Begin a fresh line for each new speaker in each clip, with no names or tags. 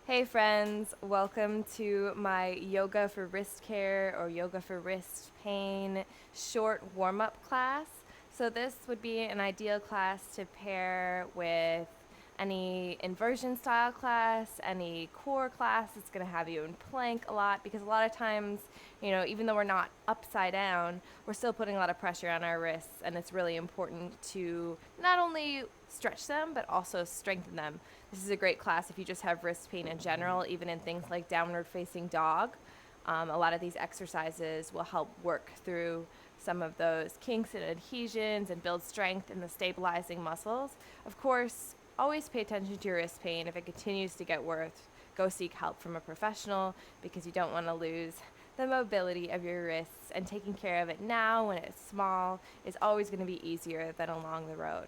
Hey friends, welcome to my yoga for wrist care or yoga for wrist pain short warm-up class. So this would be an ideal class to pair with any inversion style class, any core class. It's going to have you in plank a lot because a lot of times, even though we're not upside down, we're still putting a lot of pressure on our wrists, and it's really important to not only stretch them but also strengthen them. This is a great class if you just have wrist pain in general, even in things like downward facing dog. A lot of these exercises will help work through some of those kinks and adhesions and build strength in the stabilizing muscles. Of course, always pay attention to your wrist pain. If it continues to get worse, go seek help from a professional because you don't want to lose the mobility of your wrists, and taking care of it now when it's small is always going to be easier than along the road.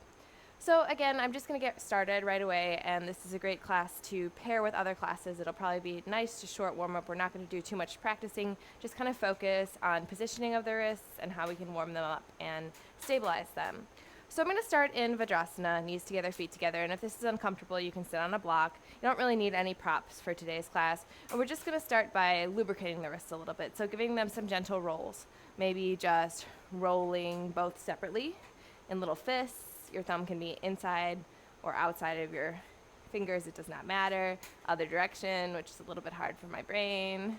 So again, I'm just going to get started right away, and this is a great class to pair with other classes. It'll probably be nice to short warm up. We're not going to do too much practicing, just kind of focus on positioning of the wrists and how we can warm them up and stabilize them. So I'm going to start in Vajrasana, knees together, feet together, and if this is uncomfortable, you can sit on a block. You don't really need any props for today's class, and we're just going to start by lubricating the wrists a little bit, so giving them some gentle rolls. Maybe just rolling both separately in little fists. Your thumb can be inside or outside of your fingers, it does not matter. Other direction, which is a little bit hard for my brain.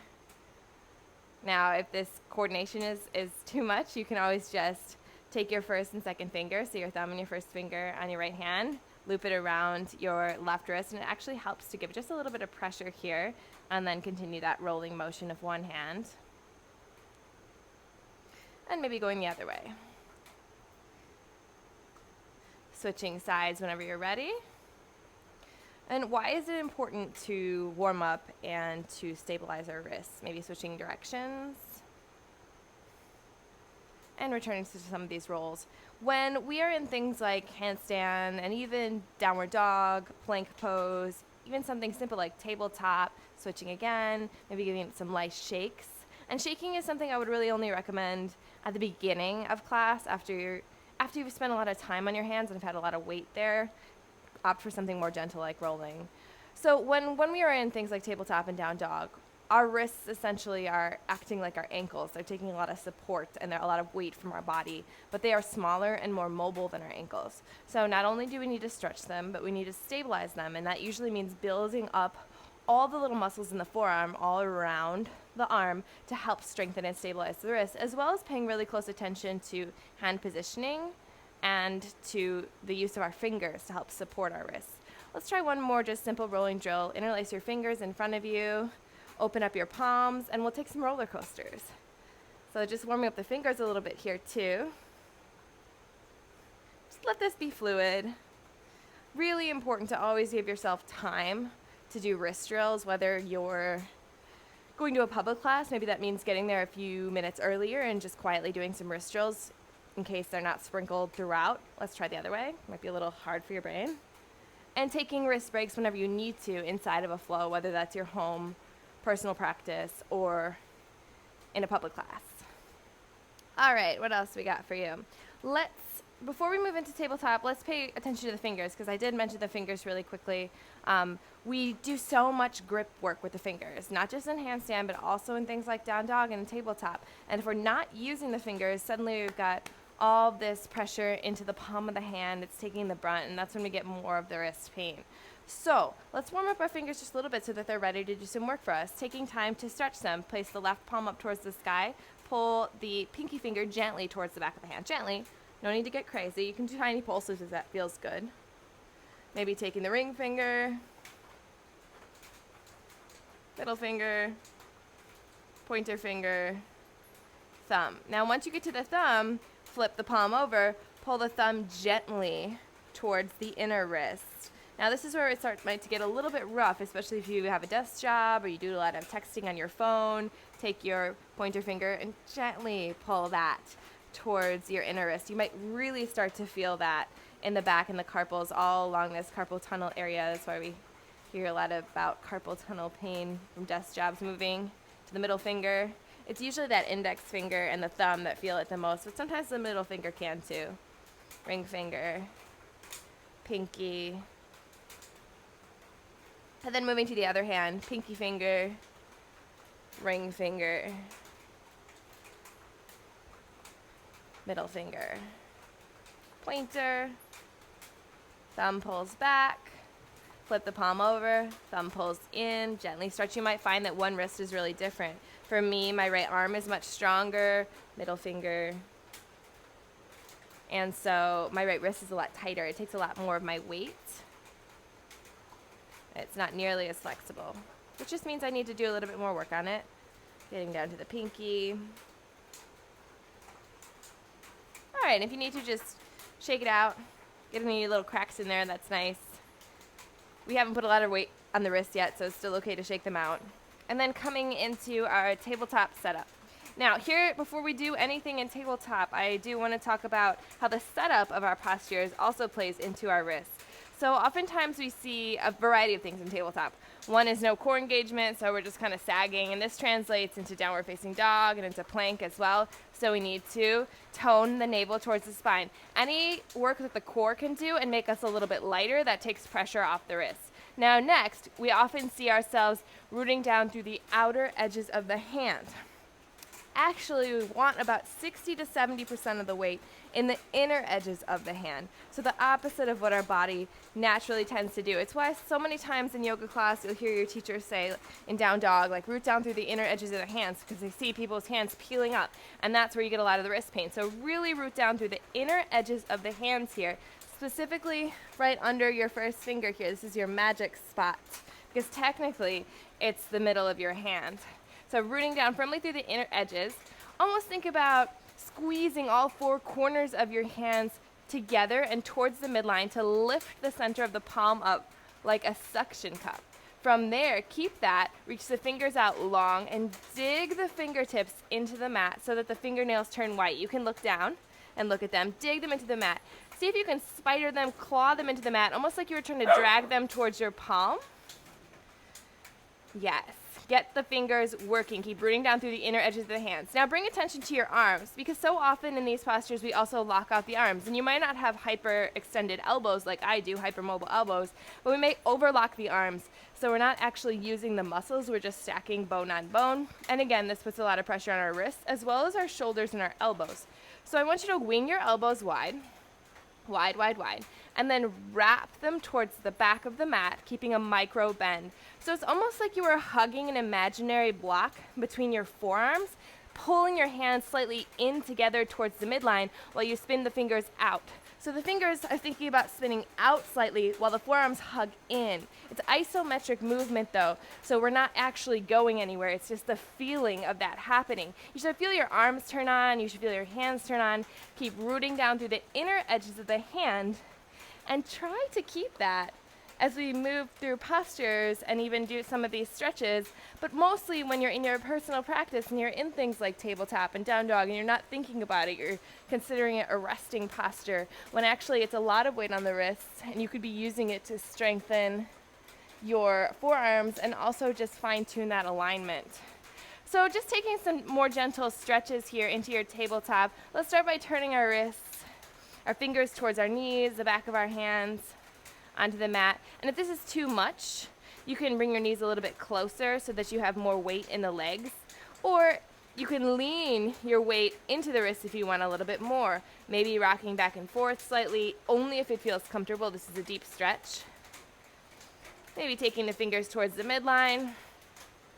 Now, if this coordination is too much, you can always just take your first and second finger, so your thumb and your first finger on your right hand, loop it around your left wrist, and it actually helps to give just a little bit of pressure here, and then continue that rolling motion of one hand. And maybe going the other way. Switching sides whenever you're ready. And why is it important to warm up and to stabilize our wrists? Maybe switching directions and returning to some of these rolls. When we are in things like handstand and even downward dog, plank pose, even something simple like tabletop, switching again, maybe giving it some light shakes. And shaking is something I would really only recommend at the beginning of class after you've spent a lot of time on your hands and have had a lot of weight there. Opt for something more gentle like rolling. So when we are in things like tabletop and down dog, our wrists essentially are acting like our ankles. They're taking a lot of support and a lot of weight from our body, but they are smaller and more mobile than our ankles. So not only do we need to stretch them, but we need to stabilize them, and that usually means building up all the little muscles in the forearm all around the arm to help strengthen and stabilize the wrist, as well as paying really close attention to hand positioning and to the use of our fingers to help support our wrists. Let's try one more just simple rolling drill. Interlace your fingers in front of you, open up your palms, and we'll take some roller coasters. So just warming up the fingers a little bit here too. Just let this be fluid. Really important to always give yourself time to do wrist drills, whether you're going to a public class, maybe that means getting there a few minutes earlier and just quietly doing some wrist drills in case they're not sprinkled throughout. Let's try the other way. Might be a little hard for your brain. And taking wrist breaks whenever you need to inside of a flow, whether that's your home, personal practice, or in a public class. All right, what else we got for you? Before we move into tabletop, let's pay attention to the fingers, because I did mention the fingers really quickly. We do so much grip work with the fingers, not just in handstand, but also in things like down dog and tabletop. And if we're not using the fingers, suddenly we've got all this pressure into the palm of the hand. It's taking the brunt, and that's when we get more of the wrist pain. So let's warm up our fingers just a little bit so that they're ready to do some work for us. Taking time to stretch them. Place the left palm up towards the sky. Pull the pinky finger gently towards the back of the hand. Gently. No need to get crazy. You can do tiny pulses if that feels good. Maybe taking the ring finger, middle finger, pointer finger, thumb. Now once you get to the thumb, flip the palm over, pull the thumb gently towards the inner wrist. Now this is where it might get a little bit rough, especially if you have a desk job or you do a lot of texting on your phone. Take your pointer finger and gently pull that towards your inner wrist. You might really start to feel that in the back and the carpals, all along this carpal tunnel area. That's why we hear a lot about carpal tunnel pain from desk jobs. Moving to the middle finger. It's usually that index finger and the thumb that feel it the most, but sometimes the middle finger can too. Ring finger, pinky, And then moving to the other hand, pinky finger, ring finger, middle finger, pointer, thumb pulls back, flip the palm over, thumb pulls in, gently stretch. You might find that one wrist is really different. For me, my right arm is much stronger, middle finger, and so my right wrist is a lot tighter. It takes a lot more of my weight. It's not nearly as flexible, which just means I need to do a little bit more work on it. Getting down to the pinky. All right, if you need to, just shake it out. Get any little cracks in there, that's nice. We haven't put a lot of weight on the wrist yet, so it's still okay to shake them out. And then coming into our tabletop setup. Now here, before we do anything in tabletop, I do want to talk about how the setup of our postures also plays into our wrists. So oftentimes we see a variety of things in tabletop. One is no core engagement, so we're just kind of sagging, and this translates into downward facing dog and into plank as well. So we need to tone the navel towards the spine. Any work that the core can do and make us a little bit lighter, that takes pressure off the wrist. Now next, we often see ourselves rooting down through the outer edges of the hand. Actually, we want about 60 to 70% of the weight in the inner edges of the hand. So the opposite of what our body naturally tends to do. It's why so many times in yoga class you'll hear your teacher say in down dog, like root down through the inner edges of their hands, because they see people's hands peeling up, and that's where you get a lot of the wrist pain. So really root down through the inner edges of the hands here, specifically right under your first finger here. This is your magic spot, because technically it's the middle of your hand. So rooting down firmly through the inner edges. Almost think about squeezing all four corners of your hands together and towards the midline to lift the center of the palm up like a suction cup. From there, keep that, reach the fingers out long, and dig the fingertips into the mat so that the fingernails turn white. You can look down and look at them, dig them into the mat. See if you can spider them, claw them into the mat, almost like you were trying to drag them towards your palm. Yes. Get the fingers working. Keep rooting down through the inner edges of the hands. Now bring attention to your arms, because so often in these postures we also lock out the arms. And you might not have hyper-extended elbows like I do, hypermobile elbows, but we may overlock the arms. So we're not actually using the muscles, we're just stacking bone on bone. And again, this puts a lot of pressure on our wrists as well as our shoulders and our elbows. So I want you to wing your elbows wide, wide, wide, wide, and then wrap them towards the back of the mat, keeping a micro bend. So it's almost like you are hugging an imaginary block between your forearms, pulling your hands slightly in together towards the midline while you spin the fingers out. So the fingers are thinking about spinning out slightly while the forearms hug in. It's isometric movement though, so we're not actually going anywhere. It's just the feeling of that happening. You should feel your arms turn on, you should feel your hands turn on. Keep rooting down through the inner edges of the hand and try to keep that as we move through postures and even do some of these stretches, but mostly when you're in your personal practice and you're in things like tabletop and down dog and you're not thinking about it, you're considering it a resting posture, when actually it's a lot of weight on the wrists and you could be using it to strengthen your forearms and also just fine-tune that alignment. So just taking some more gentle stretches here into your tabletop. Let's start by turning our wrists, our fingers towards our knees, the back of our hands, onto the mat. And if this is too much, you can bring your knees a little bit closer so that you have more weight in the legs, or you can lean your weight into the wrist if you want a little bit more, maybe rocking back and forth slightly, only if it feels comfortable. This is a deep stretch. Maybe taking the fingers towards the midline,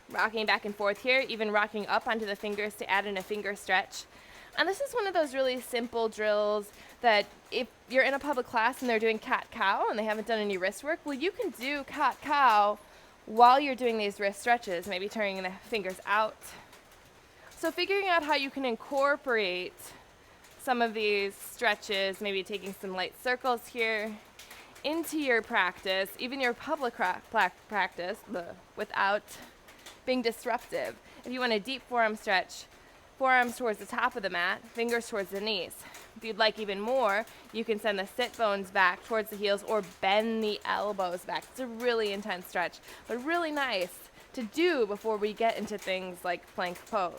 rocking back and forth here, even rocking up onto the fingers to add in a finger stretch. And this is one of those really simple drills that if you're in a public class and they're doing cat-cow and they haven't done any wrist work, well, you can do cat-cow while you're doing these wrist stretches, maybe turning the fingers out. So figuring out how you can incorporate some of these stretches, maybe taking some light circles here, into your practice, even your public practice, without being disruptive. If you want a deep forearm stretch, forearms towards the top of the mat, fingers towards the knees. If you'd like even more, you can send the sit bones back towards the heels or bend the elbows back. It's a really intense stretch, but really nice to do before we get into things like plank pose.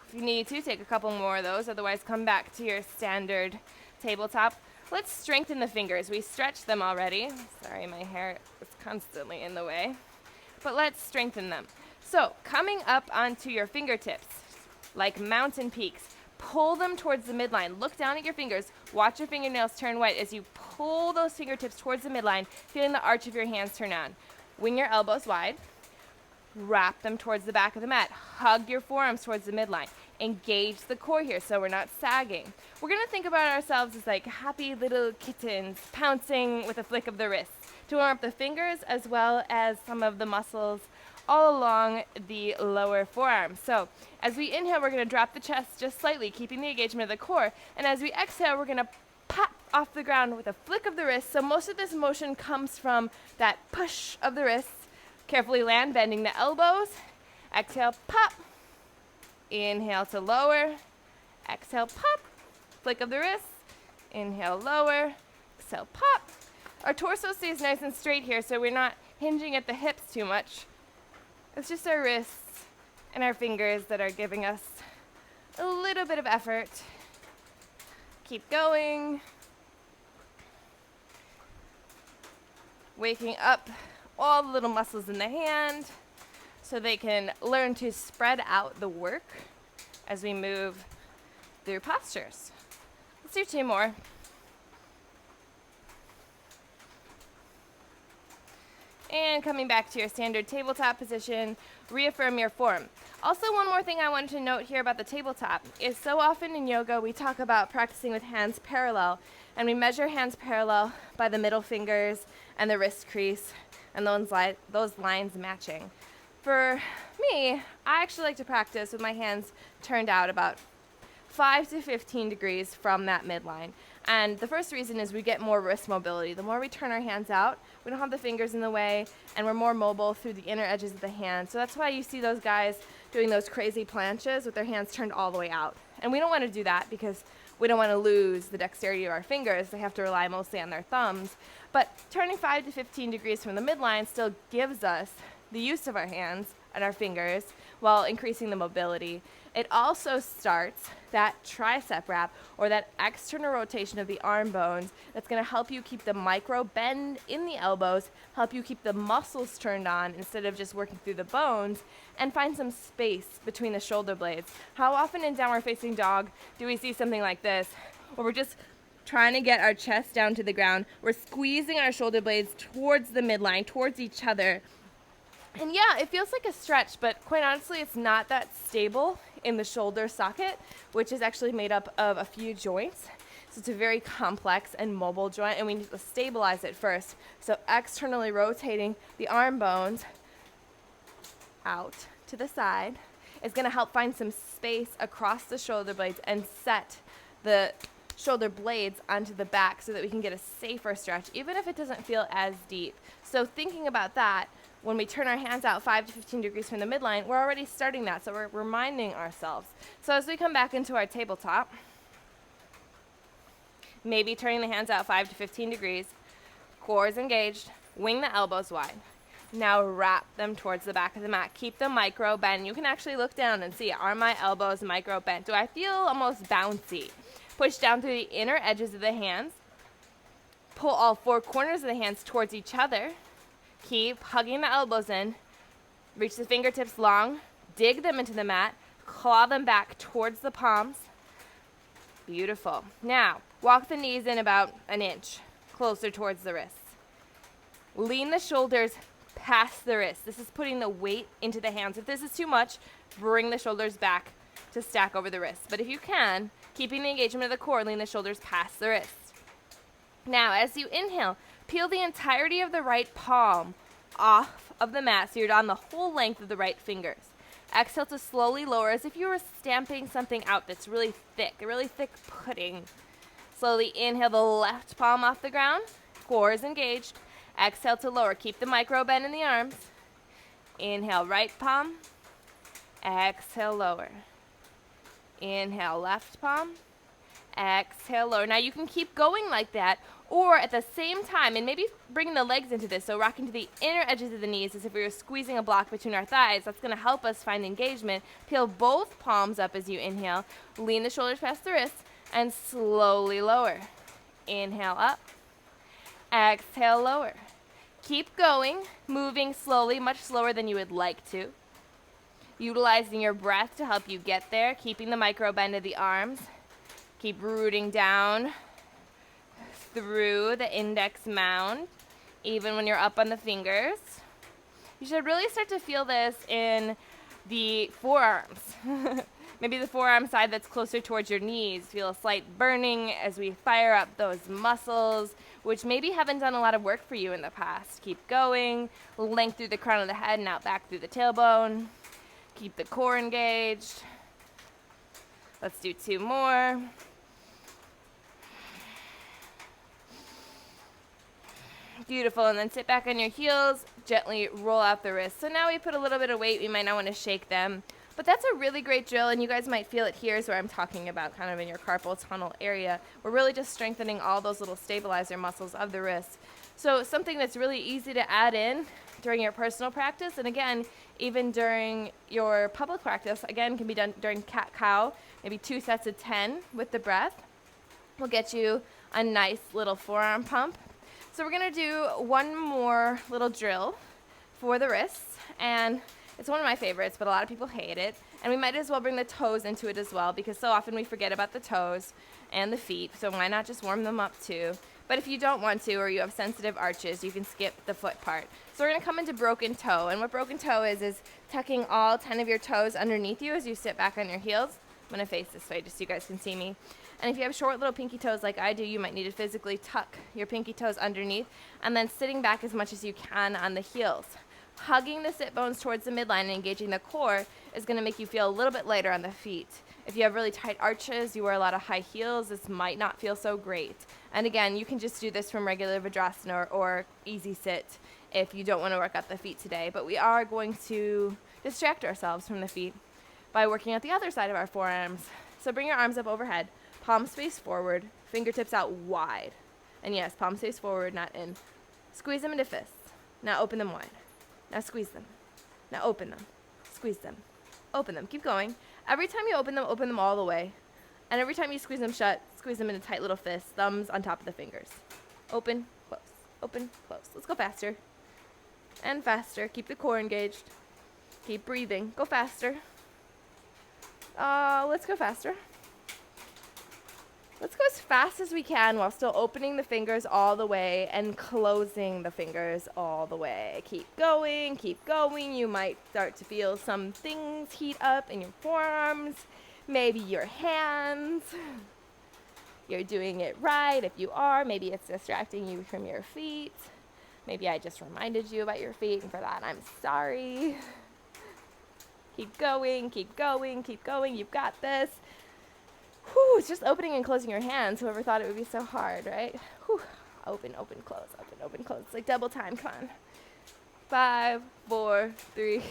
If you need to, take a couple more of those, otherwise come back to your standard tabletop. Let's strengthen the fingers. We stretched them already. Sorry, my hair is constantly in the way. But let's strengthen them. So coming up onto your fingertips, like mountain peaks, pull them towards the midline. Look down at your fingers. Watch your fingernails turn white as you pull those fingertips towards the midline, feeling the arch of your hands turn on. Wing your elbows wide. Wrap them towards the back of the mat. Hug your forearms towards the midline. Engage the core here so we're not sagging. We're going to think about ourselves as like happy little kittens pouncing with a flick of the wrist to warm up the fingers as well as some of the muscles all along the lower forearm. So as we inhale, we're going to drop the chest just slightly, keeping the engagement of the core. And as we exhale, we're going to pop off the ground with a flick of the wrist. So most of this motion comes from that push of the wrists. Carefully land, bending the elbows. Exhale, pop. Inhale to lower. Exhale, pop. Flick of the wrist. Inhale, lower. Exhale, pop. Our torso stays nice and straight here, so we're not hinging at the hips too much. It's just our wrists and our fingers that are giving us a little bit of effort. Keep going. Waking up all the little muscles in the hand so they can learn to spread out the work as we move through postures. Let's do 2 more. And coming back to your standard tabletop position, reaffirm your form. Also, one more thing I wanted to note here about the tabletop is so often in yoga we talk about practicing with hands parallel, and we measure hands parallel by the middle fingers and the wrist crease and those lines matching. For me, I actually like to practice with my hands turned out about 5 to 15 degrees from that midline. And the first reason is we get more wrist mobility. The more we turn our hands out, we don't have the fingers in the way, and we're more mobile through the inner edges of the hand. So that's why you see those guys doing those crazy planches with their hands turned all the way out. And we don't want to do that because we don't want to lose the dexterity of our fingers. They have to rely mostly on their thumbs. But turning 5 to 15 degrees from the midline still gives us the use of our hands and our fingers while increasing the mobility. It also starts that tricep wrap or that external rotation of the arm bones that's going to help you keep the micro bend in the elbows, help you keep the muscles turned on instead of just working through the bones, and find some space between the shoulder blades. How often in downward facing dog do we see something like this where we're just trying to get our chest down to the ground, we're squeezing our shoulder blades towards the midline, towards each other. And yeah, it feels like a stretch, but quite honestly, it's not that stable in the shoulder socket, which is actually made up of a few joints. So it's a very complex and mobile joint, and we need to stabilize it first. So externally rotating the arm bones out to the side is going to help find some space across the shoulder blades and set the shoulder blades onto the back so that we can get a safer stretch, even if it doesn't feel as deep. So thinking about that, when we turn our hands out 5 to 15 degrees from the midline, we're already starting that, so we're reminding ourselves. So as we come back into our tabletop, maybe turning the hands out 5 to 15 degrees, core is engaged, wing the elbows wide. Now wrap them towards the back of the mat. Keep the micro bend. You can actually look down and see, are my elbows micro bent? Do I feel almost bouncy? Push down through the inner edges of the hands. Pull all 4 corners of the hands towards each other. Keep hugging the elbows in. Reach the fingertips long. Dig them into the mat. Claw them back towards the palms. Beautiful. Now, walk the knees in about an inch, closer towards the wrists. Lean the shoulders past the wrists. This is putting the weight into the hands. If this is too much, bring the shoulders back to stack over the wrists. But if you can, keeping the engagement of the core, lean the shoulders past the wrists. Now, as you inhale, peel the entirety of the right palm off of the mat so you're on the whole length of the right fingers. Exhale to slowly lower as if you were stamping something out that's really thick, a really thick pudding. Slowly inhale the left palm off the ground. Core is engaged. Exhale to lower. Keep the micro bend in the arms. Inhale right palm. Exhale lower. Inhale left palm. Exhale lower. Now you can keep going like that, or at the same time, and maybe bringing the legs into this, so rocking to the inner edges of the knees as if we were squeezing a block between our thighs. That's going to help us find engagement. Peel both palms up as you inhale. Lean the shoulders past the wrists and slowly lower. Inhale up. Exhale, lower. Keep going, moving slowly, much slower than you would like to. Utilizing your breath to help you get there, keeping the micro bend of the arms. Keep rooting down through the index mound, even when you're up on the fingers. You should really start to feel this in the forearms. Maybe the forearm side that's closer towards your knees. Feel a slight burning as we fire up those muscles, which maybe haven't done a lot of work for you in the past. Keep going, length through the crown of the head and out back through the tailbone. Keep the core engaged. Let's do 2 more. Beautiful, and then sit back on your heels, gently roll out the wrists. So now we put a little bit of weight, we might not want to shake them, but that's a really great drill, and you guys might feel it here is where I'm talking about, kind of in your carpal tunnel area. We're really just strengthening all those little stabilizer muscles of the wrist. So something that's really easy to add in during your personal practice, and again, even during your public practice, again, can be done during cat-cow, maybe 2 sets of 10 with the breath. Will get you a nice little forearm pump. So we're going to do one more little drill for the wrists, and it's one of my favorites, but a lot of people hate it, and we might as well bring the toes into it as well, because so often we forget about the toes and the feet, so why not just warm them up too? But if you don't want to, or you have sensitive arches, you can skip the foot part. So we're going to come into broken toe, and what broken toe is tucking all 10 of your toes underneath you as you sit back on your heels. I'm going to face this way just so you guys can see me. And if you have short little pinky toes like I do, you might need to physically tuck your pinky toes underneath and then sitting back as much as you can on the heels. Hugging the sit bones towards the midline and engaging the core is going to make you feel a little bit lighter on the feet. If you have really tight arches, you wear a lot of high heels, this might not feel so great. And again, you can just do this from regular Vajrasana or easy sit if you don't want to work out the feet today. But we are going to distract ourselves from the feet by working out the other side of our forearms. So bring your arms up overhead. Palms face forward, fingertips out wide. And yes, palms face forward, not in. Squeeze them into fists. Now open them wide. Now squeeze them. Now open them. Squeeze them. Open them. Keep going. Every time you open them all the way. And every time you squeeze them shut, squeeze them into tight little fists, thumbs on top of the fingers. Open, close. Open, close. Let's go faster. And faster. Keep the core engaged. Keep breathing. Go faster. Let's go faster. Let's go as fast as we can while still opening the fingers all the way and closing the fingers all the way. Keep going, keep going. You might start to feel some things heat up in your forearms, maybe your hands. You're doing it right. If you are, maybe it's distracting you from your feet. Maybe I just reminded you about your feet, and for that, I'm sorry. Keep going, keep going, keep going. You've got this. Whew, it's just opening and closing your hands. Whoever thought it would be so hard, right? Whew. Open, open, close, open, open, close. It's like double time. Come on. 5, 4, 3,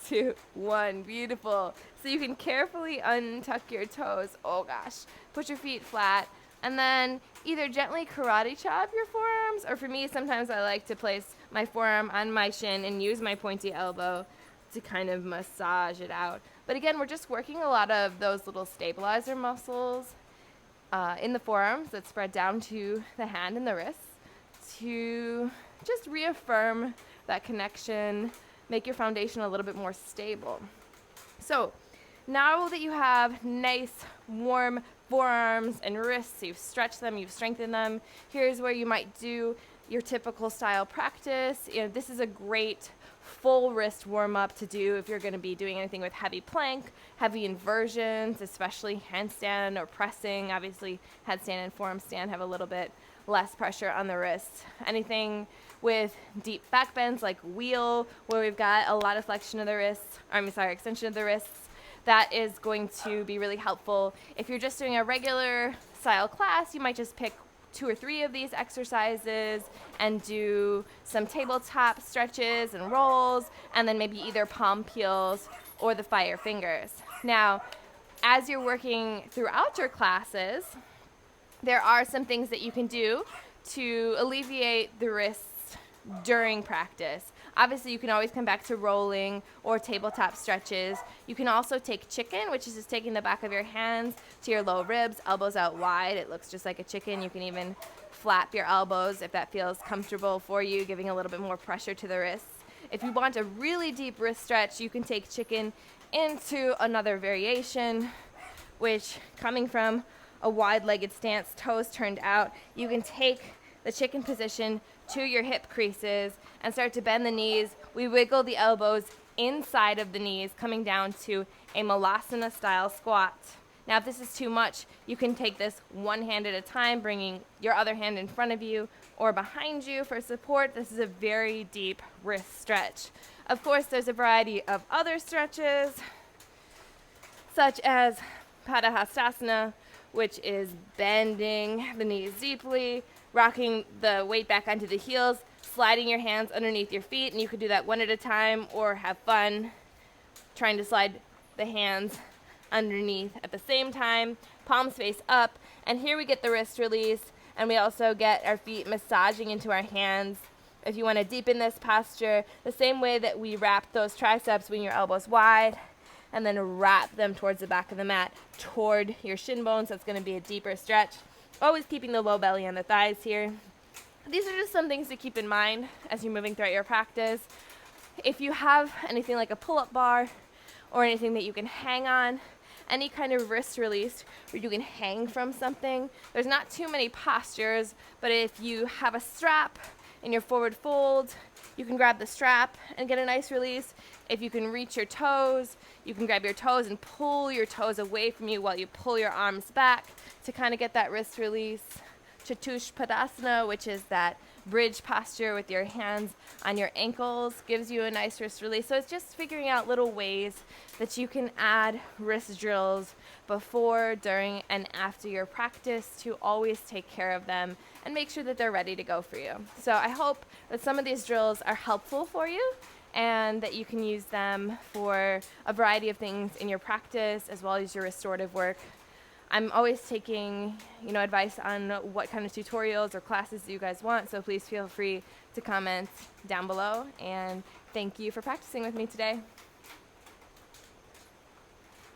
2, 1. Beautiful. So you can carefully untuck your toes. Oh gosh. Put your feet flat. And then either gently karate chop your forearms, or for me, sometimes I like to place my forearm on my shin and use my pointy elbow to kind of massage it out. But again, we're just working a lot of those little stabilizer muscles in the forearms that spread down to the hand and the wrists to just reaffirm that connection, make your foundation a little bit more stable. So now that you have nice, warm forearms and wrists, you've stretched them, you've strengthened them, here's where you might do your typical style practice. You know, this is a great full wrist warm up to do if you're going to be doing anything with heavy plank, heavy inversions, especially handstand or pressing. Obviously, headstand and forearm stand have a little bit less pressure on the wrists. Anything with deep back bends like wheel, where we've got a lot of flexion of the wrists, extension of the wrists, that is going to be really helpful. If you're just doing a regular style class, you might just pick 2 or 3 of these exercises and do some tabletop stretches and rolls, and then maybe either palm peels or the fire fingers. Now, as you're working throughout your classes, there are some things that you can do to alleviate the wrists during practice. Obviously, you can always come back to rolling or tabletop stretches. You can also take chicken, which is just taking the back of your hands to your low ribs, elbows out wide. It looks just like a chicken. You can even flap your elbows if that feels comfortable for you, giving a little bit more pressure to the wrists. If you want a really deep wrist stretch, you can take chicken into another variation, which, coming from a wide-legged stance, toes turned out, you can take the chicken position to your hip creases and start to bend the knees. We wiggle the elbows inside of the knees, coming down to a malasana style squat. Now, if this is too much, you can take this one hand at a time, bringing your other hand in front of you or behind you for support. This is a very deep wrist stretch. Of course, there's a variety of other stretches, such as Padahastasana, which is bending the knees deeply, rocking the weight back onto the heels, sliding your hands underneath your feet, and you could do that one at a time or have fun trying to slide the hands underneath at the same time, palms face up, and here we get the wrist release, and we also get our feet massaging into our hands. If you want to deepen this posture, the same way that we wrap those triceps, swing your elbows wide, and then wrap them towards the back of the mat, toward your shin bones. That's going to be a deeper stretch. Always keeping the low belly on the thighs here. These are just some things to keep in mind as you're moving throughout your practice. If you have anything like a pull-up bar or anything that you can hang on, any kind of wrist release where you can hang from something, there's not too many postures, but if you have a strap in your forward fold, you can grab the strap and get a nice release. If you can reach your toes, you can grab your toes and pull your toes away from you while you pull your arms back to kind of get that wrist release. Chatushpadasana, which is that bridge posture with your hands on your ankles, gives you a nice wrist release. So it's just figuring out little ways that you can add wrist drills before, during, and after your practice to always take care of them and make sure that they're ready to go for you. So I hope that some of these drills are helpful for you and that you can use them for a variety of things in your practice as well as your restorative work. I'm always taking, advice on what kind of tutorials or classes you guys want, so please feel free to comment down below, and thank you for practicing with me today.